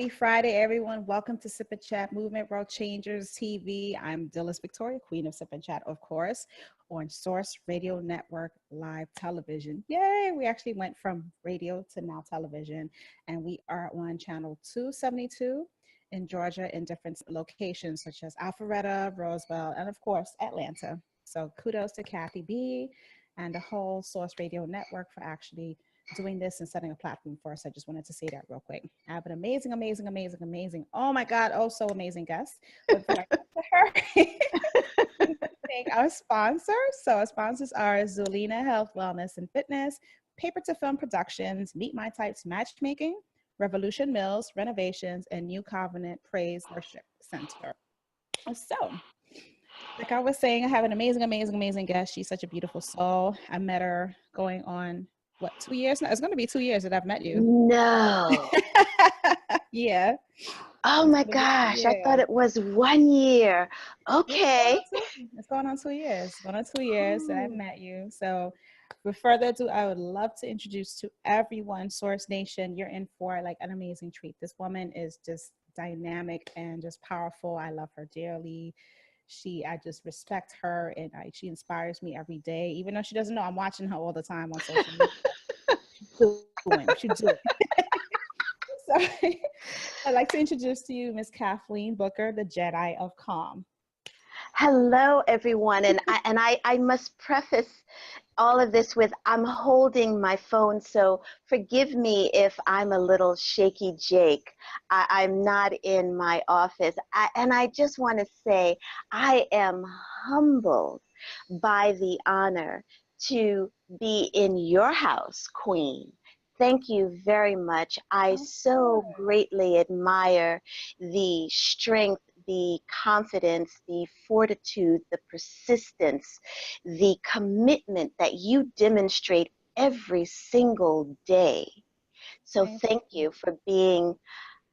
Happy Friday, everyone. Welcome to Sip and Chat Movement World Changers TV. I'm Dhylles Victoria, Queen of Sip and Chat, of course, on Source Radio Network Live Television. Yay! We actually went from radio to now television, and we are on channel 272 in Georgia in different locations such as Alpharetta, Roseville, and of course, Atlanta. So kudos to Kathy B and the whole Source Radio Network for actually doing this and setting a platform for us. I just wanted to say that real quick. I have an amazing, oh my God, oh so amazing guest. But before I get to her, thank our sponsors. So our sponsors are Zulina Health, Wellness and Fitness, Paper to Film Productions, Meet My Types Matchmaking, Revolution Mills, Renovations, and New Covenant Praise Worship Center. So, like I was saying, I have an amazing guest. She's such a beautiful soul. I met her going on, what, 2 years now? It's going to be 2 years that I've met you. No. Yeah. Oh my gosh, I thought it was 1 year. Okay. It's going on 2 years. It's going on 2 years that I've met you. So with further ado, I would love to introduce to everyone, Source Nation, you're in for like an amazing treat. This woman is just dynamic and just powerful. I love her dearly. I just respect her, and she inspires me every day, even though she doesn't know I'm watching her all the time on social media. She's doing. So I'd like to introduce to you Miss Kathleen Booker, the Jedi of Calm. Hello, everyone, and I must preface all of this with I'm holding my phone, so forgive me if I'm a little shaky Jake. I'm not in my office, and I just want to say I am humbled by the honor to be in your house, Queen. Thank you very much. I so greatly admire the strength, the confidence, the fortitude, the persistence, the commitment that you demonstrate every single day. So thank you for being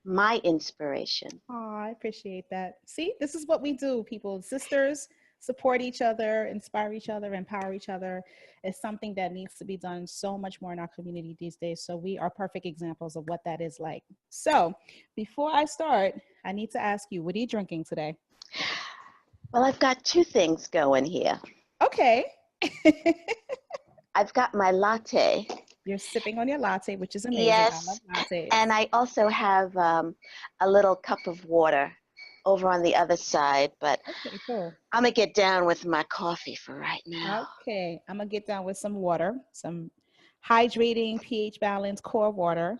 my inspiration. Oh, I appreciate that. See, this is what we do, people. Sisters support each other, inspire each other, empower each other. It's something that needs to be done so much more in our community these days. So we are perfect examples of what that is like. So before I start, I need to ask you, what are you drinking today? Well, I've got two things going here. Okay. I've got my latte. You're sipping on your latte, which is amazing. Yes, I love lattes. And I also have a little cup of water over on the other side, but okay, cool. I'm gonna get down with my coffee for right now. Okay, I'm gonna get down with some water, some hydrating, pH balanced core water.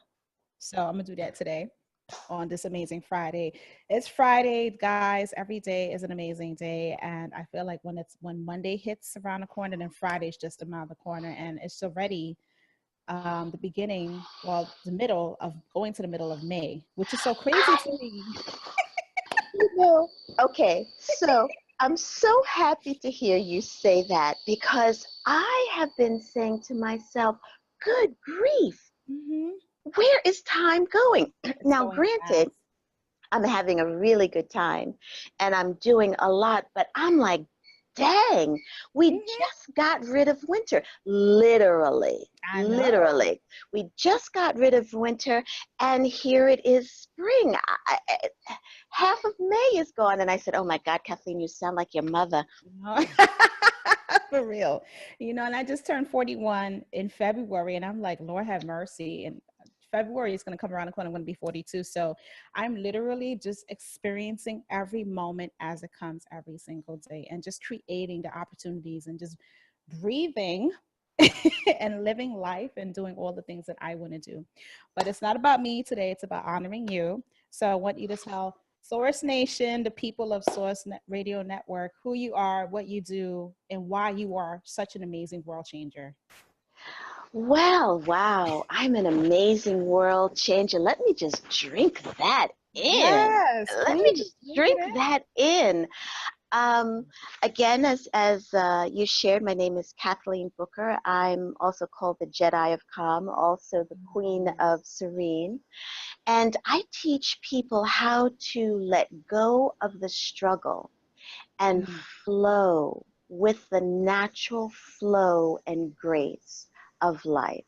So I'm gonna do that today on this amazing Friday. It's Friday, guys. Every day is an amazing day, and I feel like when Monday hits around the corner, then Friday's just around the corner, and it's already the beginning, well, the middle of going to the middle of May, which is so crazy to me. You know, okay, so I'm so happy to hear you say that, because I have been saying to myself, good grief, where is time going? Now, granted, I'm having a really good time and I'm doing a lot, but I'm like, dang, we just got rid of winter. Literally. We just got rid of winter, and here it is spring. Half of May is gone, and I said, oh my God, Kathleen, you sound like your mother. For real. You know, and I just turned 41 in February, and I'm like, Lord have mercy. And February is going to come around the corner. I'm going to be 42. So I'm literally just experiencing every moment as it comes every single day, and just creating the opportunities and just breathing and living life and doing all the things that I want to do. But it's not about me today. It's about honoring you. So I want you to tell Source Nation, the people of Source Radio Network, who you are, what you do, and why you are such an amazing world changer. Well, wow, I'm an amazing world changer. Let me just drink that in. Yes, Let me just drink that in. Again, as you shared, my name is Kathleen Booker. I'm also called the Jedi of Calm, also the Queen of Serene. And I teach people how to let go of the struggle and flow with the natural flow and grace of life.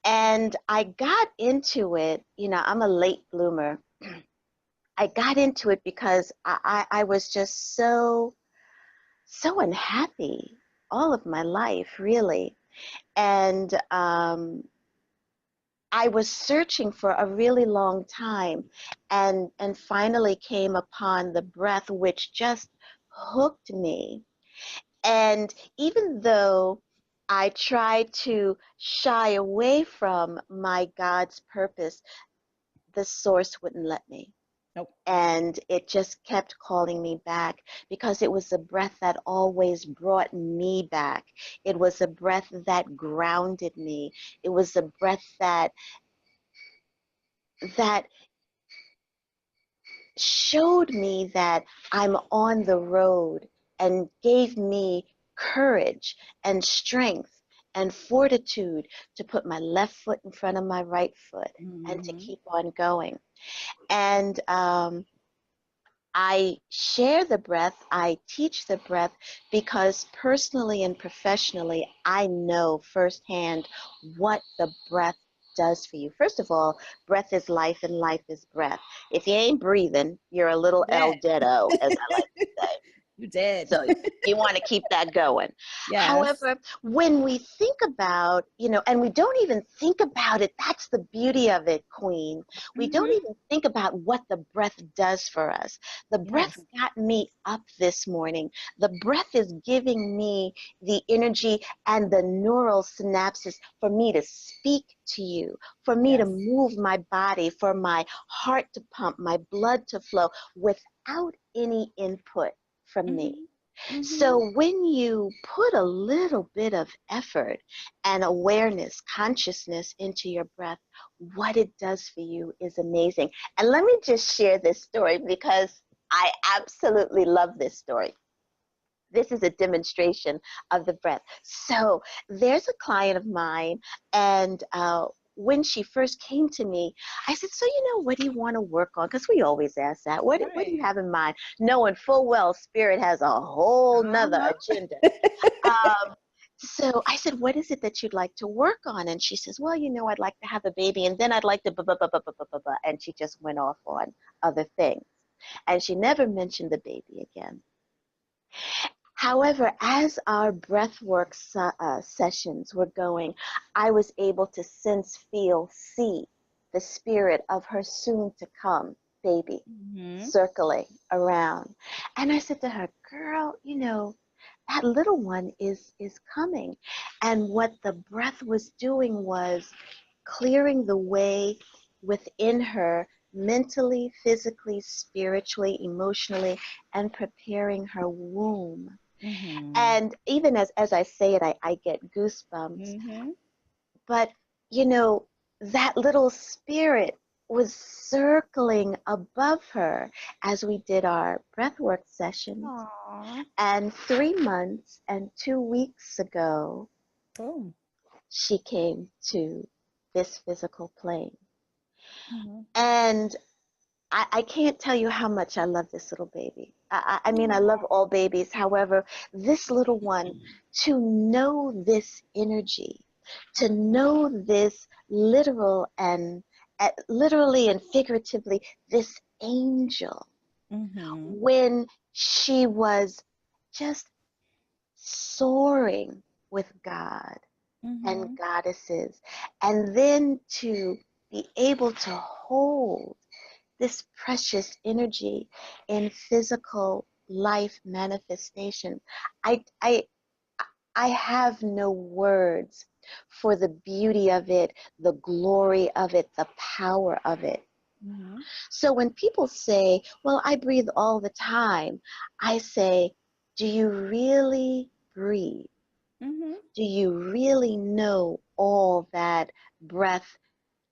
And I got into it, you know, I'm a late bloomer. I got into it because I was just so unhappy all of my life, really. And I was searching for a really long time, and finally came upon the breath, which just hooked me. And even though I tried to shy away from my God's purpose, the source wouldn't let me. Nope. And it just kept calling me back, because it was a breath that always brought me back. It was a breath that grounded me. It was a breath that showed me that I'm on the road, and gave me courage and strength and fortitude to put my left foot in front of my right foot and to Mm-hmm. keep on going. And I share the breath, I teach the breath, because personally and professionally, I know firsthand what the breath does for you. First of all, breath is life and life is breath. If you ain't breathing, you're a little El Dead. Deado, as I like to say. You did. So you want to keep that going. Yes. However, when we think about, you know, and we don't even think about it, that's the beauty of it, Queen. We don't Mm-hmm. even think about what the breath does for us. The breath Yes. got me up this morning. The breath is giving me the energy and the neural synapses for me to speak to you, for me to Yes. move my body, for my heart to pump, my blood to flow without any input from me. Mm-hmm. Mm-hmm. So when you put a little bit of effort and awareness, consciousness into your breath, what it does for you is amazing. And let me just share this story, because I absolutely love this story. This is a demonstration of the breath. So there's a client of mine, and when she first came to me, I said, so, you know, what do you want to work on? Because we always ask that. What do you Right. have in mind? Knowing full well Spirit has a whole nother Uh-huh. agenda. Um, so I said, what is it that you'd like to work on? And she says, well, you know, I'd like to have a baby, and then I'd like to blah, blah, blah, blah, blah, blah, blah, blah. And she just went off on other things. And she never mentioned the baby again. However, as our breathwork sessions were going, I was able to sense, feel, see the spirit of her soon to come baby Mm-hmm. circling around. And I said to her, girl, you know, that little one is coming. And what the breath was doing was clearing the way within her, mentally, physically, spiritually, emotionally, and preparing her womb. Mm-hmm. And even as I say it, I get goosebumps. Mm-hmm. But, you know, that little spirit was circling above her as we did our breathwork sessions. Aw. And 3 months and 2 weeks ago, Boom. she came to this physical plane. Mm-hmm. And I can't tell you how much I love this little baby. I mean, I love Aw. all babies. However, this little one, to know this energy, to know this literally and figuratively, this angel, Mm-hmm. when she was just soaring with God and Mm-hmm. goddesses, and then to be able to hold this precious energy in physical life manifestation. I, I, I have no words for the beauty of it, the glory of it, the power of it. Mm-hmm. So when people say, well, I breathe all the time, I say, do you really breathe? Mm-hmm. Do you really know all that breath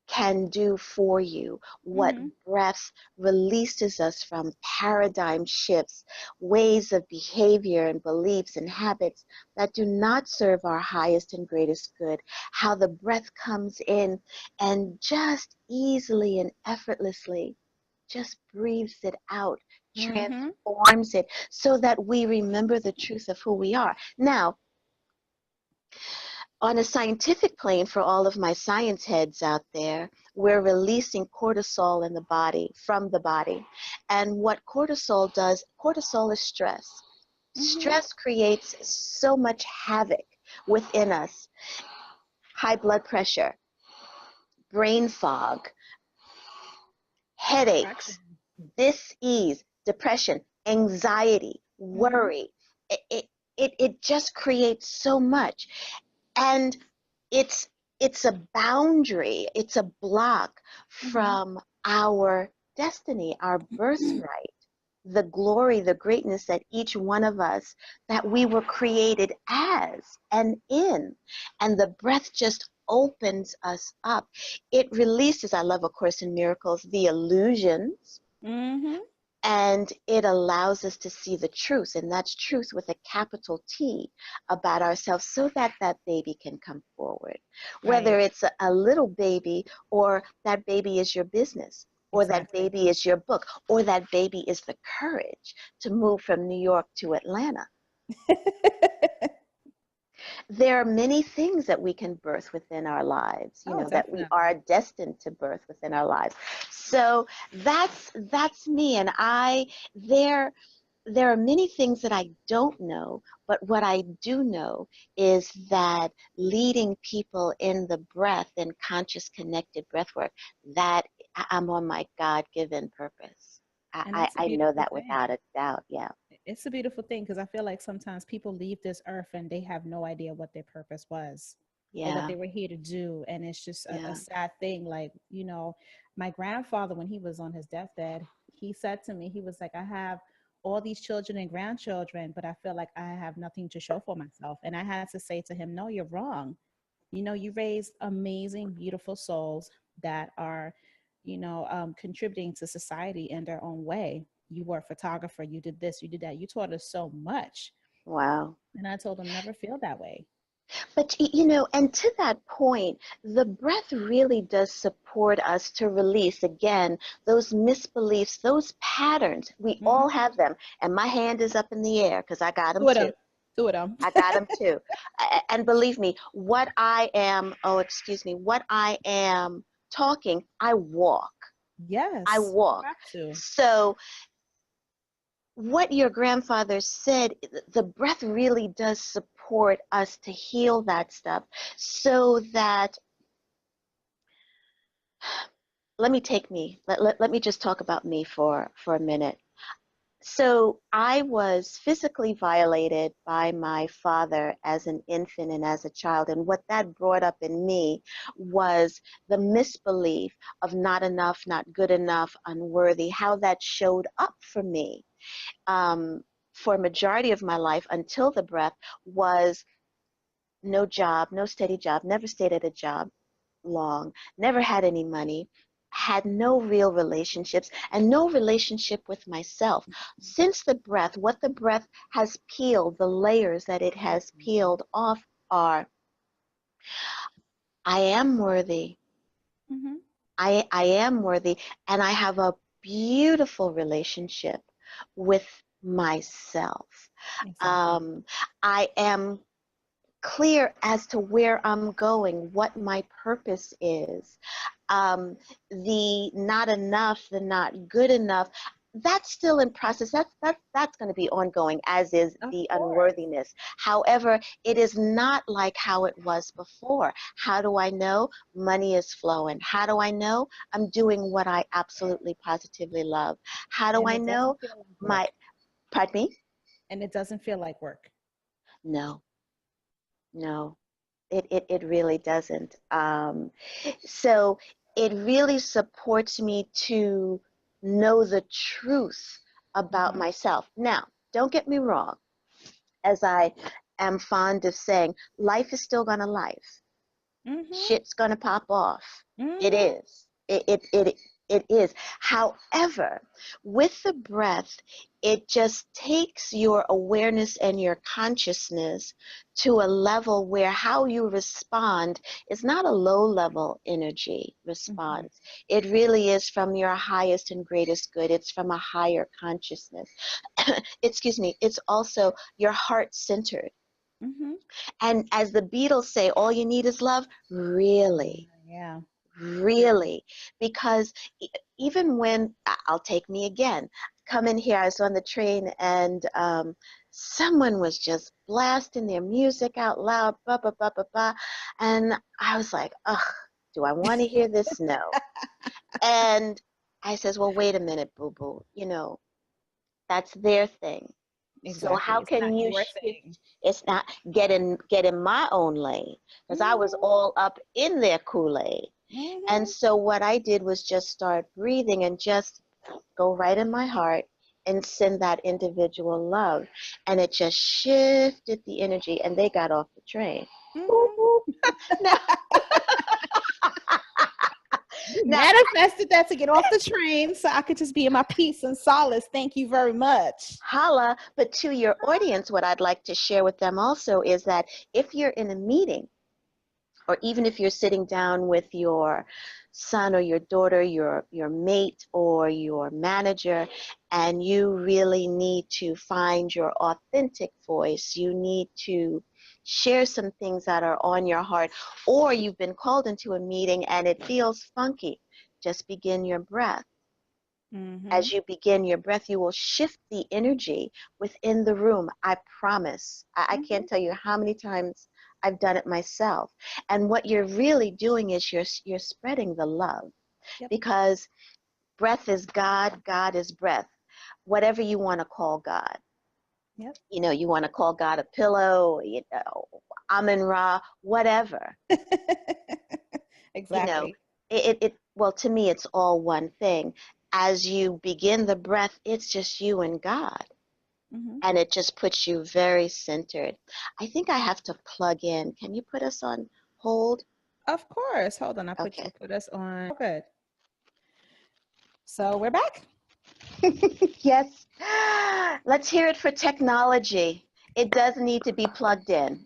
can do for you, what Mm-hmm. breath releases us from, paradigm shifts, ways of behavior and beliefs and habits that do not serve our highest and greatest good, how the breath comes in and just easily and effortlessly just breathes it out, Mm-hmm. transforms it so that we remember the truth of who we are. Now, On a scientific plane, for all of my science heads out there, we're releasing cortisol in the body, from the body. And what cortisol does, cortisol is stress. Mm-hmm. Stress creates so much havoc within us. High blood pressure, brain fog, headaches, Depression. dis-ease, depression, anxiety, Mm-hmm. worry. It just creates so much. And it's it's a boundary, it's a block Mm-hmm. from our destiny, our birthright, the glory, the greatness that each one of us, that we were created as and in. And the breath just opens us up. It releases, I love A Course in Miracles, the illusions, Mm-hmm. and it allows us to see the truth, and that's truth with a capital T, about ourselves, so that that baby can come forward. Whether Right. it's a little baby, or that baby is your business, or that Exactly. baby is your book, or that baby is the courage to move from New York to Atlanta. There are many things that we can birth within our lives, Oh, that we definitely. are destined to birth within our lives. So that's me. And there are many things that I don't know, but what I do know is that leading people in the breath, and conscious connected breath work, that I'm on my God-given purpose. I, And I, that's a I know beautiful that thing. without a doubt. Yeah. It's a beautiful thing because I feel like sometimes people leave this earth and they have no idea what their purpose was or what Yeah. they were here to do. And it's just a Yeah. sad thing. Like, my grandfather, when he was on his deathbed, he said to me, he was like, I have all these children and grandchildren, but I feel like I have nothing to show for myself. And I had to say to him, no, you're wrong. You raised amazing, beautiful souls that are, contributing to society in their own way. You were a photographer, you did this, you did that. You taught us so much. Wow. And I told him, never feel that way. But and to that point, the breath really does support us to release, again, those misbeliefs, those patterns. We all Mm-hmm. have them. And my hand is up in the air because I got them Two of too. them. Two of them. I got them too. And believe me, what I am talking, I walk. I Yes, you walk. have to. So what your grandfather said, the breath really does support us to heal that stuff, so that, let me just talk about me for a minute. So I was physically violated by my father as an infant and as a child. And what that brought up in me was the misbelief of not enough, not good enough, unworthy, how that showed up for me. For a majority of my life until the breath was no job, no steady job, never stayed at a job long, never had any money, had no real relationships, and no relationship with myself. Since the breath, what the breath has peeled, the layers that it has peeled off are, I am worthy. Mm-hmm. I am worthy, and I have a beautiful relationship with myself. Exactly. Um, I am clear as to where I'm going, what my purpose is. The not enough, the not good enough, that's still in process. That's going to be ongoing, as is Of the course. unworthiness. However, it is not like how it was before. How do I know? Money is flowing. How do I know? I'm doing what I absolutely positively love. How do And I it know? doesn't feel like My, work. pardon me? And it doesn't feel like work. No, no. It really doesn't. So it really supports me to know the truth about Mm-hmm. myself. Now, don't get me wrong. As I am fond of saying, life is still gonna life. Mm-hmm. Shit's gonna pop off. It Mm-hmm. is. It is. However, with the breath, it just takes your awareness and your consciousness to a level where how you respond is not a low level energy Mm-hmm. response. It really is from your highest and greatest good. It's from a higher consciousness. Excuse me. It's also your heart centered. Mm-hmm. And as the Beatles say, all you need is love. Really, Yeah. really. Because even when, I'll take me again, come in here, I was on the train and someone was just blasting their music out loud, blah, blah, blah, blah, blah. And I was like, ugh, do I want to hear this? No. And I says, well, wait a minute, boo-boo. You know, that's their thing. So Exactly. how It's not can you your shift? thing. It's not get in my own lane because I was Mm-hmm. all up in their Kool-Aid. And Mm-hmm. so what I did was just start breathing and just go right in my heart and send that individual love. And it just shifted the energy and they got off the train. Mm-hmm. Now, You now manifested that to get off the train so I could just be in my peace and solace. Thank you very much. holla, but to your audience, what I'd like to share with them also is that if you're in a meeting, or even if you're sitting down with your son or your daughter, your mate or your manager, and you really need to find your authentic voice, you need to share some things that are on your heart, or you've been called into a meeting and it feels funky, just begin your breath. Mm-hmm. As you begin your breath, you will shift the energy within the room. I promise. I Mm-hmm. can't tell you how many times I've done it myself. And what you're really doing is you're spreading the love Yep. because breath is God, God is breath. Whatever you want to call God. Yep. You know, you want to call God a pillow, you know, Amun Ra, whatever. You know, Exactly. well, to me, it's all one thing. As you begin the breath, it's just you and God. Mm-hmm. And it just puts you very centered. I think I have to plug in. Can you put us on hold? Of course. Hold on. Okay. Put us on. Oh, good. So we're back. Yes. Let's hear it for technology. It does need to be plugged in.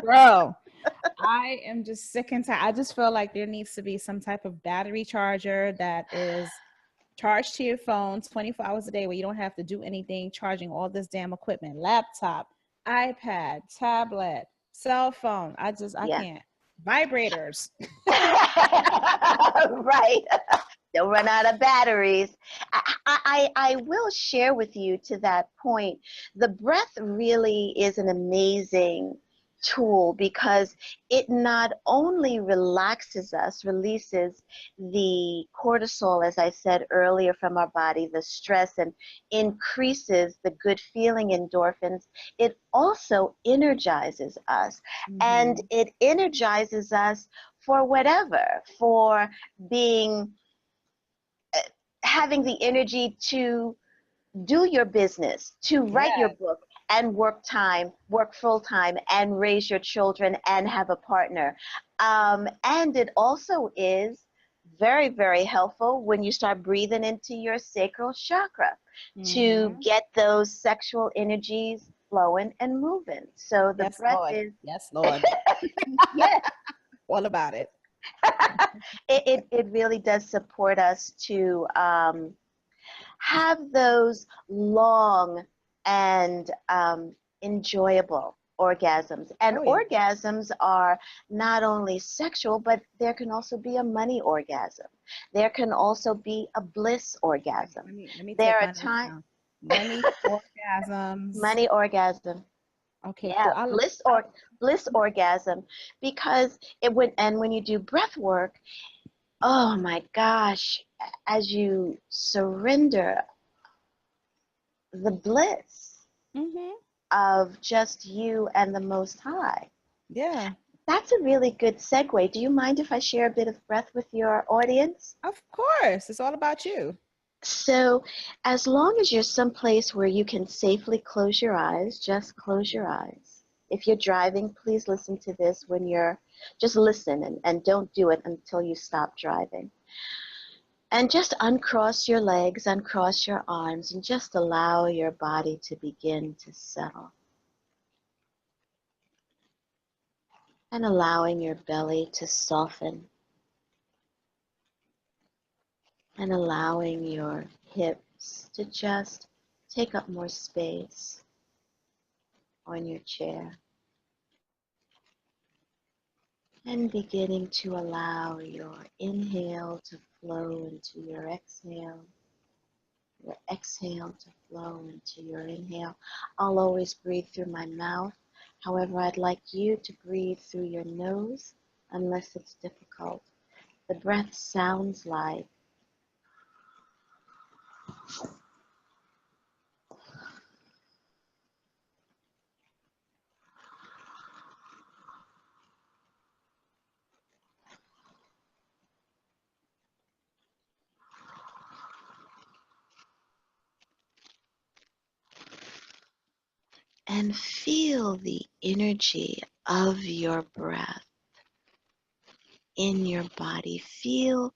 Bro, I am just sick and tired. I just feel like there needs to be some type of battery charger that is charged to your phone 24 hours a day where you don't have to do anything charging all this damn equipment, laptop, iPad, tablet, cell phone. I Yeah. can't. Vibrators. Right. They'll run out of batteries. I will share with you to that point. The breath really is an amazing tool because it not only relaxes us, releases the cortisol, as I said earlier, from our body, the stress, and increases the good feeling endorphins, it also energizes us. And Mm-hmm. it energizes us for whatever, for being having the energy to do your business, to write your Yes. book and work full time and raise your children and have a partner. And it also is very, very helpful when you start breathing into your sacral chakra to Mm-hmm. get those sexual energies flowing and moving. So the Yes, breath Lord. is, Yes, Lord. yes, All about it. it really does support us to have those long and enjoyable orgasms. And Oh, yeah. orgasms are not only sexual, but there can also be a money orgasm. There can also be a bliss Okay, orgasm. let me There take are my notes times, down. Money, orgasms. money orgasm. Okay, Yeah, cool. bliss orgasm because when you do breath work, oh my gosh, as you surrender the bliss Mm-hmm. of just you and the Most High. Yeah, That's a really good segue. Do you mind if I share a bit of breath with your audience? of course. It's all about you. So, as long as you're someplace where you can safely close your eyes, just close your eyes. If you're driving, please listen to this when just listen and don't do it until you stop driving. And just uncross your legs, uncross your arms, and just allow your body to begin to settle. And allowing your belly to soften and allowing your hips to just take up more space on your chair. And beginning to allow your inhale to flow into your exhale to flow into your inhale. I'll always breathe through my mouth. However, I'd like you to breathe through your nose unless it's difficult. The breath sounds like and feel the energy of your breath in your body. Feel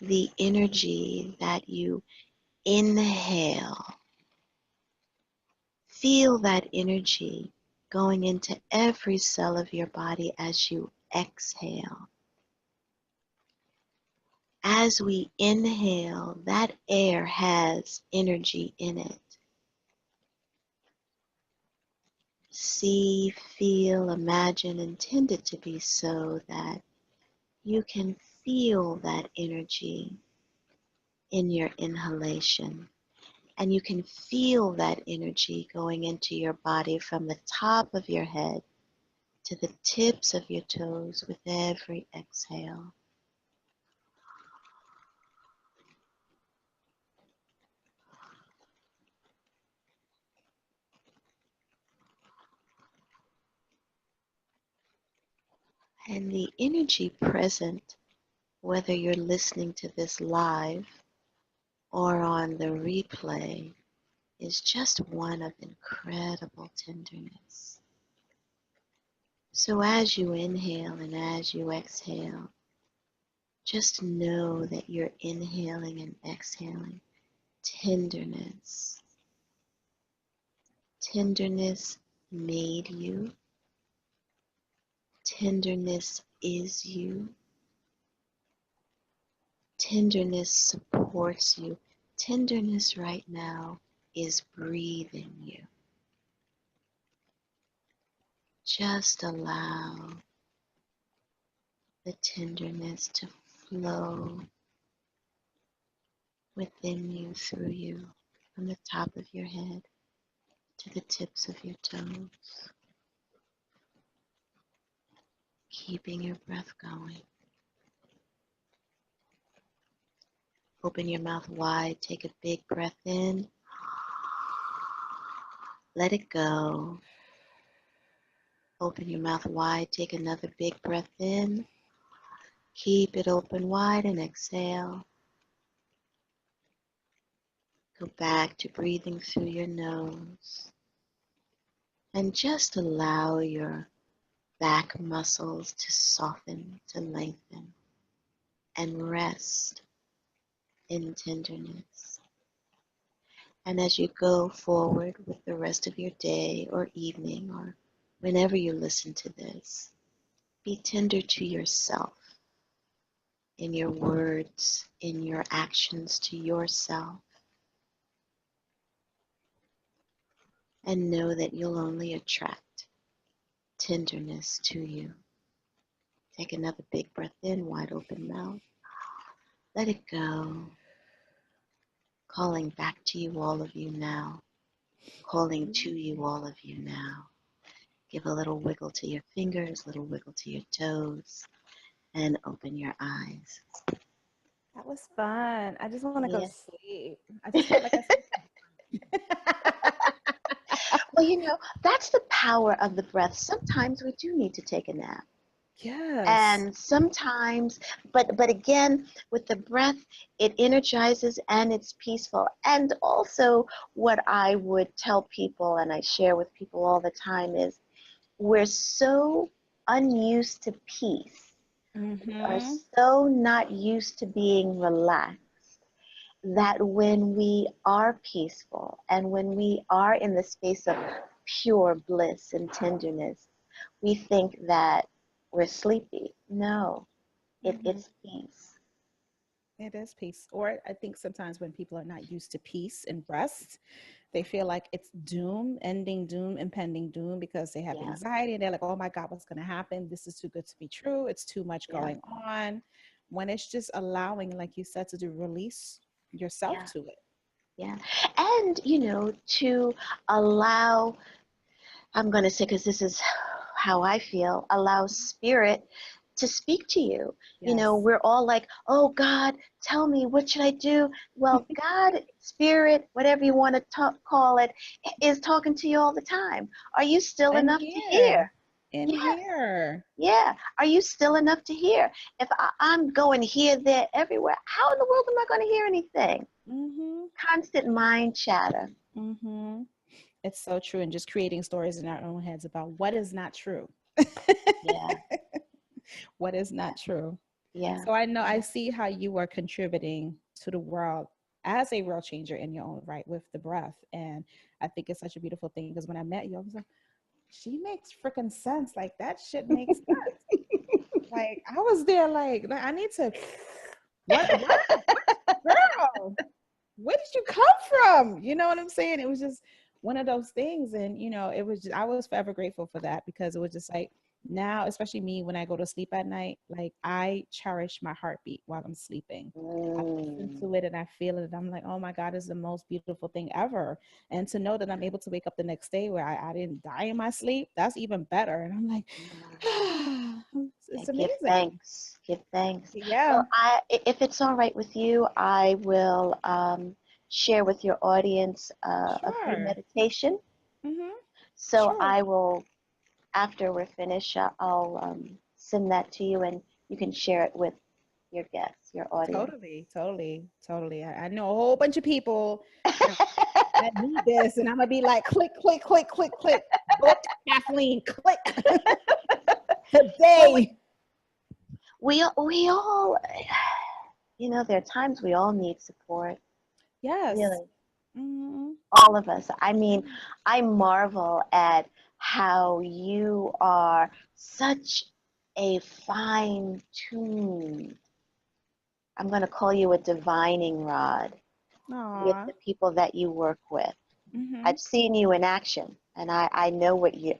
the energy that you inhale. Feel that energy going into every cell of your body as you exhale. As we inhale, that air has energy in it. See, feel, imagine, intend it to be so that you can feel that energy in your inhalation. And you can feel that energy going into your body from the top of your head to the tips of your toes with every exhale. And the energy present, whether you're listening to this live or on the replay, is just one of incredible tenderness. So as you inhale and as you exhale, just know that you're inhaling and exhaling tenderness. Tenderness made you. Tenderness is you. Tenderness supports you. Tenderness right now is breathing you. Just allow the tenderness to flow within you, through you, from the top of your head to the tips of your toes. Keeping your breath going. Open your mouth wide, take a big breath in. Let it go. Open your mouth wide, take another big breath in. Keep it open wide and exhale. Go back to breathing through your nose. And just allow your back muscles to soften, to lengthen, and rest in tenderness. And as you go forward with the rest of your day or evening or whenever you listen to this, be tender to yourself in your words, in your actions to yourself. And know that you'll only attract tenderness to you. Take another big breath in, wide open mouth. Let it go. Calling back to you, all of you now. Calling to you, all of you now. Give a little wiggle to your fingers, a little wiggle to your toes, and open your eyes. That was fun. I just want to go Yeah. to sleep. I just felt like I slept. Well, you know, that's the power of the breath. Sometimes we do need to take a nap. Yes. And sometimes, but again, with the breath, it energizes and it's peaceful. And also what I would tell people, and I share with people all the time, is we're so unused to peace. We are Mm-hmm. so not used to being relaxed that when we are peaceful and when we are in the space of pure bliss and tenderness, we think that we're sleepy. No, Mm-hmm. it's peace. It is peace. Or I think sometimes when people are not used to peace and rest, they feel like it's doom, ending doom, impending doom because they have Yeah, anxiety and they're like, oh my God, what's going to happen? This is too good to be true. It's too much yeah, going on. When it's just allowing, like you said, to do release yourself yeah, to it. yeah. And, to allow, I'm going to say, because this is how I feel, allow spirit to speak to you. Yes. We're all like, oh, God, tell me, what should I do? Well, God, spirit, whatever you want to call it, is talking to you all the time. Are you still And enough to here, hear? in Yes. here. Yeah. Are you still enough to hear? If I'm going here, there, everywhere, how in the world am I going to hear anything? Mm-hmm. Constant mind chatter. Mm-hmm. It's so true. And just creating stories in our own heads about what is not true. Yeah. What is not true. Yeah. So I know I Yeah. see how you are contributing to the world as a world changer in your own right with the breath. And I think it's such a beautiful thing because when I met you, I was like, she makes freaking sense. Like that shit makes sense. Like I was there like I need to what girl? Where did you come from? You know what I'm saying? It was just one of those things. And, it was just, I was forever grateful for that because it was just like now, especially me, when I go to sleep at night, like I cherish my heartbeat while I'm sleeping. I listen Mm, to it and I feel it. And I'm like, oh my God, it's the most beautiful thing ever. And to know that I'm able to wake up the next day where I didn't die in my sleep, that's even better. And I'm like, mm. Yeah, it's give amazing. thanks. Give thanks. Yeah, Well, if it's all right with you, I will share with your audience a free sure. meditation. Mm-hmm. So Sure. I will, after we're finished, I'll send that to you, and you can share it with your guests, your audience. Totally, totally, totally. I know a whole bunch of people that, that need this, and I'm gonna be like, click, click, click, click, click, book Kathleen, click Well, today. we all, there are times we all need support, Yes. really, Mm-hmm. all of us. I mean, I marvel at how you are such a fine-tuned, I'm going to call you a divining rod with Aw. the people that you work with. Mm-hmm. I've seen you in action, and I know what you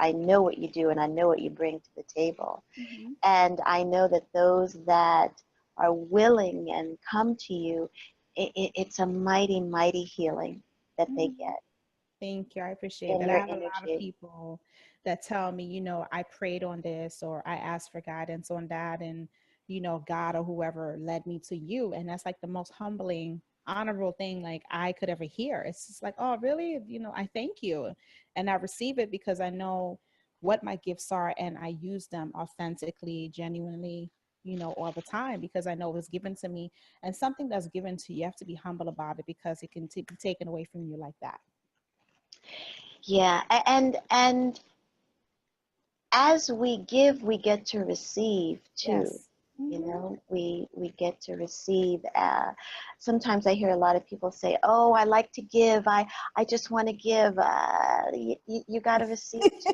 do, and I know what you bring to the table. Mm-hmm. And I know that those that are willing and come to you, it's a mighty, mighty healing that they Mm-hmm. get Thank you. I appreciate in that. I your have a lot of energy. people that tell me, I prayed on this or I asked for guidance on that. And, God or whoever led me to you. And that's like the most humbling, honorable thing like I could ever hear. It's just like, oh, really? I thank you. And I receive it because I know what my gifts are and I use them authentically, genuinely, all the time because I know it was given to me. And something that's given to you, you have to be humble about it because it can be taken away from you like that. Yeah, and as we give, we get to receive too. Yes. Mm-hmm. We get to receive. Sometimes I hear a lot of people say, "Oh, I like to give. I just want to give." You got to receive too.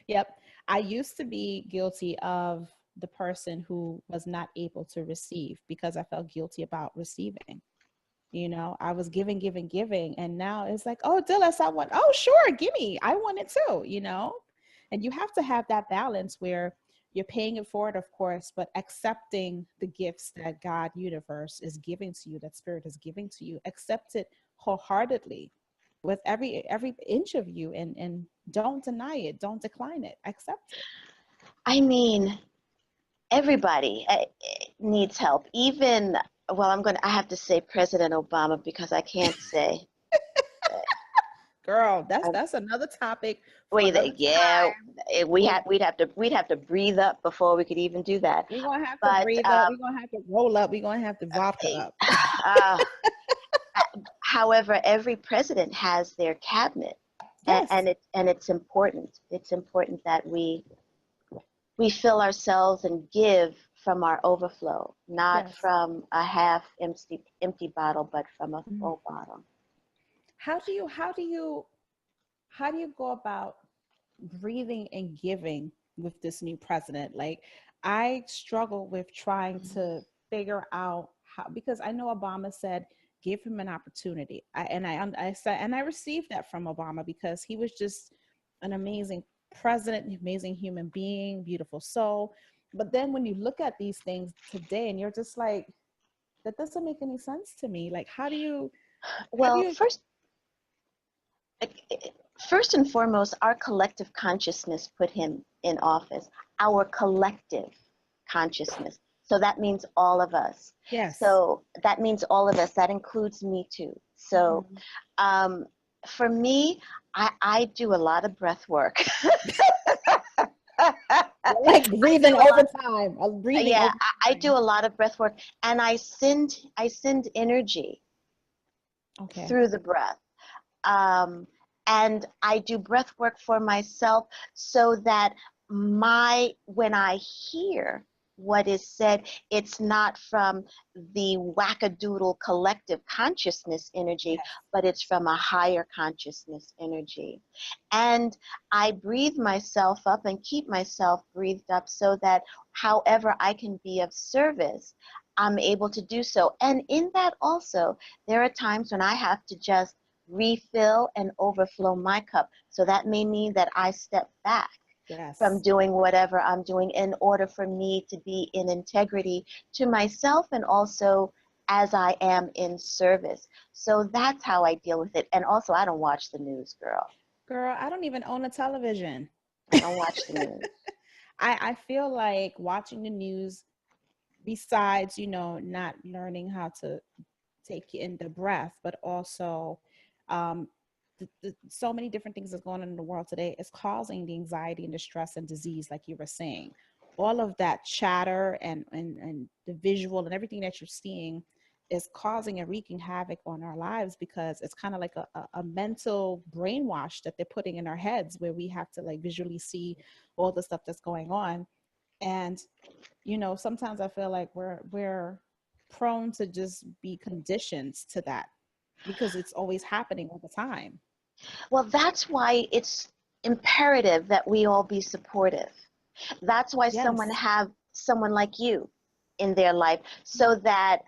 Yep. I used to be guilty of the person who was not able to receive because I felt guilty about receiving. I was giving, giving, giving. And now it's like, oh, Dillis, I want, oh, sure, give me. I want it too. And you have to have that balance where you're paying it forward, of course, but accepting the gifts that God universe is giving to you, that spirit is giving to you. Accept it wholeheartedly with every inch of you and don't deny it. Don't decline it. Accept it. I mean, everybody needs help. Even, well, I have to say President Obama because I can't say. Girl, that's uh, that's another topic for Wait, another yeah, time. we we'd have to breathe up before we could even do that. We're gonna have to But breathe up. We're gonna have to roll up. We're gonna have to vodka up. uh, however, every president has their cabinet, Yes. and it's important. It's important that we fill ourselves and give from our overflow, not Yes. from a half empty bottle, but from a Mhm. full bottle. How do you go about breathing and giving with this new president? Like I struggle with trying to figure out how, because I know Obama said, give him an opportunity. I said, and I received that from Obama because he was just an amazing president, amazing human being, beautiful soul. But then when you look at these things today and you're just like, that doesn't make any sense to me. Like, how do Well, you, first and foremost, our collective consciousness put him in office. Our collective consciousness. So that means all of us. yes. So that means all of us. That includes me too. So Mhm. for me, I do a lot of breath work. You're like I breathing do a over lot. time, breathing Yeah, over I do time. a lot of breath work, and I send energy Okay. through the breath. Um, and I do breath work for myself so that when I hear what is said, it's not from the wackadoodle collective consciousness energy, Yes. but it's from a higher consciousness energy. And I breathe myself up and keep myself breathed up so that however I can be of service, I'm able to do so. And in that also, there are times when I have to just refill and overflow my cup. So that may mean that I step back from Yes. doing whatever I'm doing in order for me to be in integrity to myself and also as I am in service. So that's how I deal with it. And also, I don't watch the news, girl. Girl, I don't even own a television. I don't watch the news. I feel like watching the news, besides, not learning how to take in the breath, but also um, so many different things that's going on in the world today is causing the anxiety and the stress and disease, like you were saying. All of that chatter and the visual and everything that you're seeing is causing and wreaking havoc on our lives because it's kind of like a mental brainwash that they're putting in our heads where we have to like visually see all the stuff that's going on. And sometimes I feel like we're prone to just be conditioned to that because it's always happening all the time. Well, that's why it's imperative that we all be supportive. That's why someone Yes. have someone like you in their life so that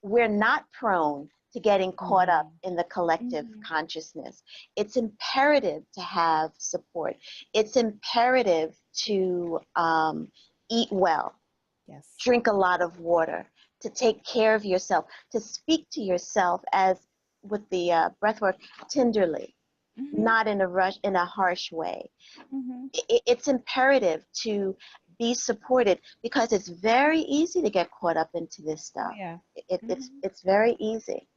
we're not prone to getting caught up Mhm. in the collective Mhm. consciousness. It's imperative to have support. It's imperative to eat well, Yes. drink a lot of water, to take care of yourself, to speak to yourself as with the breath work tenderly, Mhm. not in a rush, in a harsh way. Mhm. It's imperative to be supported because it's very easy to get caught up into this Oh stuff. yeah. It's Mhm. it's very easy.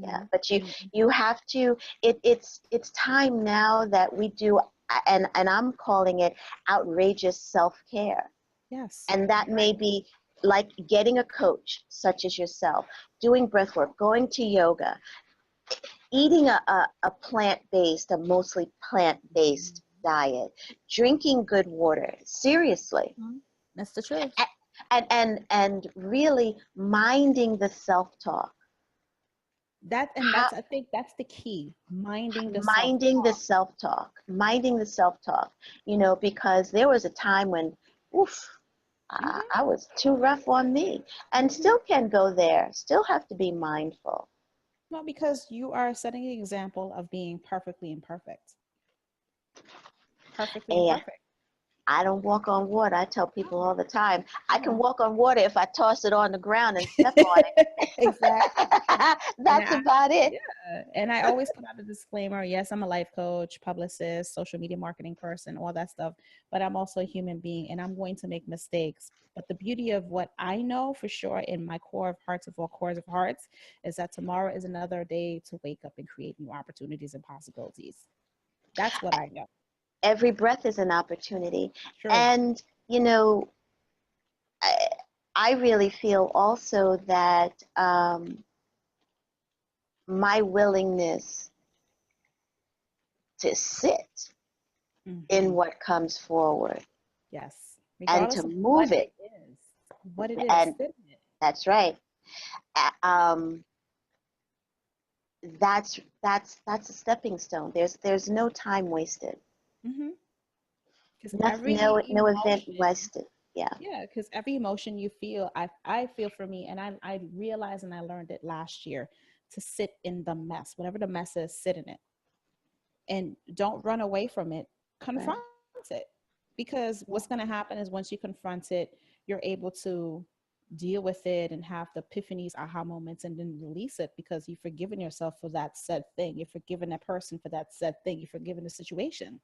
Yeah, Mhm. but you Mhm. you have to. It's time now that we do, and I'm calling it outrageous self-care, Yes. and that may be like getting a coach such as yourself, doing breath work, going to yoga, eating a plant-based, a mostly Mhm. plant-based diet, drinking good water, seriously, Mhm. That's the truth. and really minding the self-talk. That's I think that's the key. Minding the self Minding the talk. self-talk, minding the self-talk, because there was a time when, oof, Mhm. I was too rough on me, and Mhm. still can go there, still have to be mindful. Well, because you are setting the example of being perfectly imperfect. Perfectly And imperfect. I don't walk on water. I tell people No. all the time, I can No. walk on water if I toss it on the ground and step on Exactly. it. And That's about it. yeah, and I always put out a disclaimer. Yes, I'm a life coach, publicist, social media marketing person, all that stuff, but I'm also a human being and I'm going to make mistakes. But the beauty of what I know for sure in my core of hearts of all cores of hearts is that tomorrow is another day to wake up and create new opportunities and possibilities. That's what I know. Every breath is an opportunity. True. And, you know, I, I really feel also that my willingness to sit in Hmm. what comes forward Yes. and to Regardless of move it, what it is, and sit in it. that's right. A- Um, that's a stepping stone. There's no time wasted. Hmm. Because Nothing, every no event emotion wasted. Yeah. Yeah, because every emotion you feel, I feel for me, and I realized and I learned it last year to sit in the mess, whatever the mess is, sit in it, and don't run away from it. Right. Confront it, because Yeah. what's going to happen is once you confront it, you're able to deal with it and have the epiphanies, aha moments, and then release it because you've forgiven yourself for that said thing. You're forgiven that person for that said thing. You're forgiven the situation,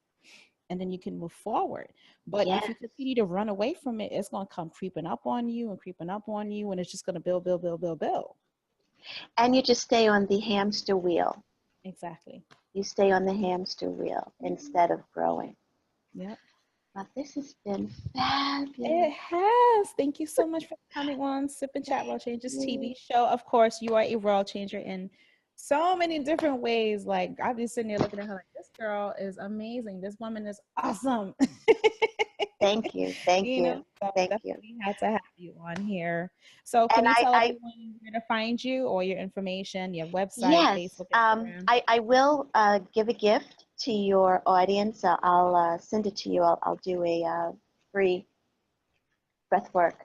and then you can move forward. But if Yes. you continue to run away from it, it's going to come creeping up on you and creeping up on you, and it's just going to build, build, build, build, build. And you just stay on the hamster wheel. Exactly. You stay on the hamster wheel instead of growing. Yep. But this has been It fabulous. has. Thank you so much for coming on Sip and Chat Thank World Changers you. TV show. Of course, you are a world changer in so many different ways. Like, I've been sitting there looking at her like, this girl is amazing. This woman is awesome. Thank you. Thank You know, you. so Thank you. definitely had to have you on here. So, can And you tell I everyone where to find you or your information, your website, yes, Facebook, Instagram? I will give a gift to your audience. I'll send it to you. I'll do a free breathwork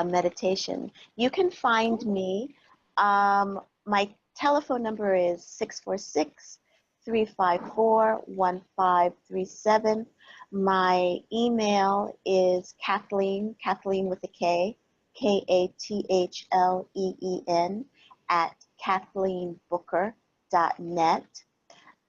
meditation. You can find Cool. me. My telephone number is 646-354-1537. My email is Kathleen with a K, Kathleen at KathleenBooker.net.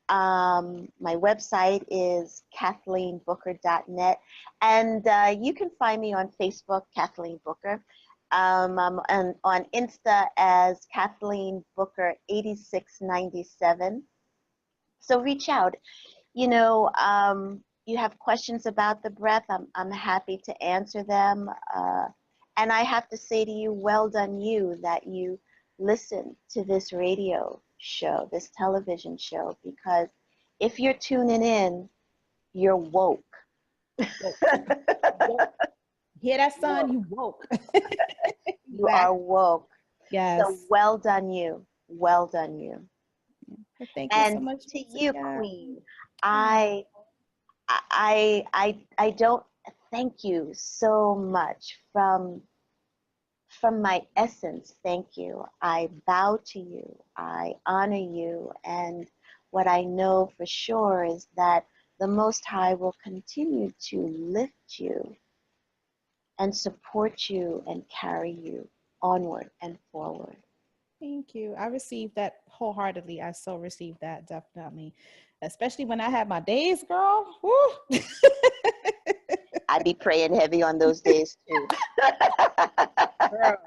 My website is KathleenBooker.net, and you can find me on Facebook, Kathleen Booker. I'm on Insta as Kathleen Booker 8697. So reach out. You know, you have questions about the breath, I'm happy to answer them. And I have to say to you, well done you that you listen to this radio show, this television show, because if you're tuning in, you're woke. Woke. Woke. Hear that, son? Woke. You woke. You are Exactly. woke. So Yes. well done you. Well done you. Well, thank you so And much to once you, again. Queen, Oh, I don't thank you so much from my essence. Thank you. I bow to you. I honor you. And what I know for sure is that the Most High will continue to lift you and support you and carry you onward and forward. thank you. I received that wholeheartedly. I so received that, definitely. Especially when I had my days, girl. Woo. I be praying heavy on those days too. Girl.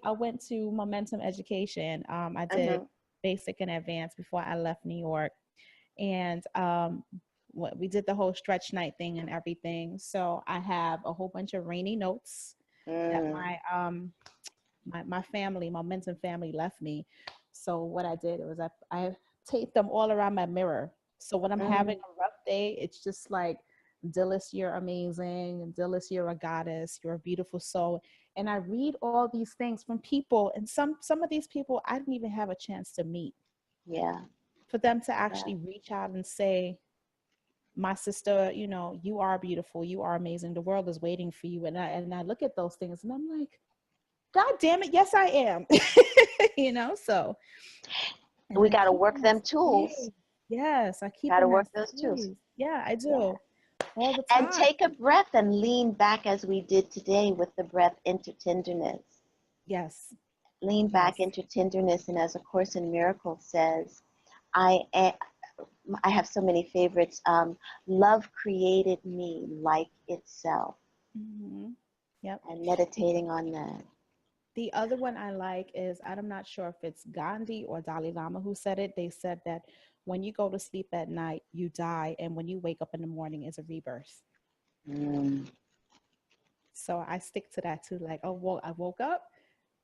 I went to Momentum Education. I did Mhm. basic and advanced before I left New York. And we did the whole stretch night thing and everything. So I have a whole bunch of rainy notes that Mm. my family, my Momentum family left me. So what I did was I taped them all around my mirror. So when I'm having Mm. a rough day, it's just like, Dhylles, you're amazing. Dhylles, you're a goddess. You're a beautiful soul. And I read all these things from people, and some of these people I didn't even have a chance to meet. Yeah. For them to Yeah. actually reach out and say, my sister, you are beautiful. You are amazing. The world is waiting for you. And I look at those things and I'm like, God damn it, yes, I am. So, and We I got to keep work in that them tools. space. Yes, I keep Got to in work that those tools. space. Yeah, I Yeah. do. All the And time. take a breath and lean back as we did today with the breath into tenderness. Yes. Lean back Yes. into tenderness. And as A Course in Miracles says, I am, I have so many favorites. Love created me like itself. Hmm. Yep. And The, meditating on that. the other one I like is, I'm not sure if it's Gandhi or Dalai Lama who said it. They said that when you go to sleep at night, you die. And when you wake up in the morning is a rebirth. Mm. So I stick to that too. Like, oh, well, I woke up.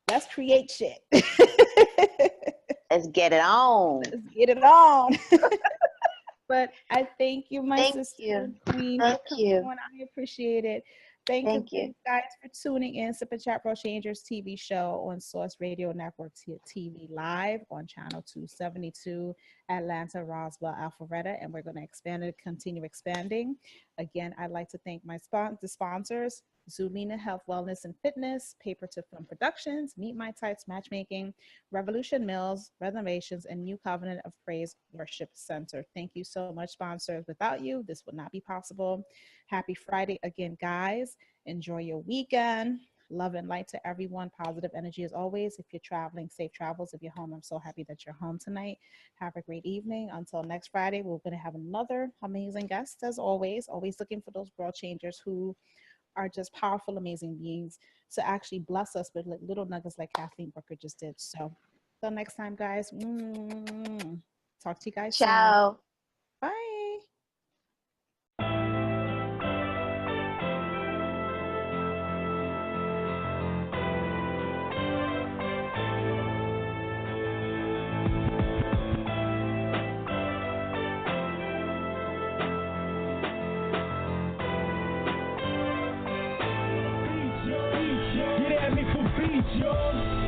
Let's create shit. Let's get it on. Let's get it on. But I thank you, my Thank sister you. Queen, for Thank coming you. on. I appreciate it. Thank you, Thank you. guys, for tuning in. Sip and Chat World Changers TV show on Source Radio Network TV live on channel 272, Atlanta, Roswell, Alpharetta, and we're going to expand it, continue expanding. Again, I'd like to thank the sponsors. Zulina Health, Wellness, and Fitness, Paper to Film Productions, Meet My Types Matchmaking, Revolution Mills, Renovations, and New Covenant of Praise Worship Center. Thank you so much, sponsors. Without you, this would not be possible. Happy Friday again, guys. Enjoy your weekend. Love and light to everyone. Positive energy as always. If you're traveling, safe travels. If you're home, I'm so happy that you're home tonight. Have a great evening. Until next Friday, we're going to have another amazing guest as always. Always looking for those world changers who are just powerful, amazing beings to actually bless us with little nuggets like Kathleen Booker just did. So until next time, guys. Talk to you guys soon. Ciao. Bye. Get at me for beats, yo.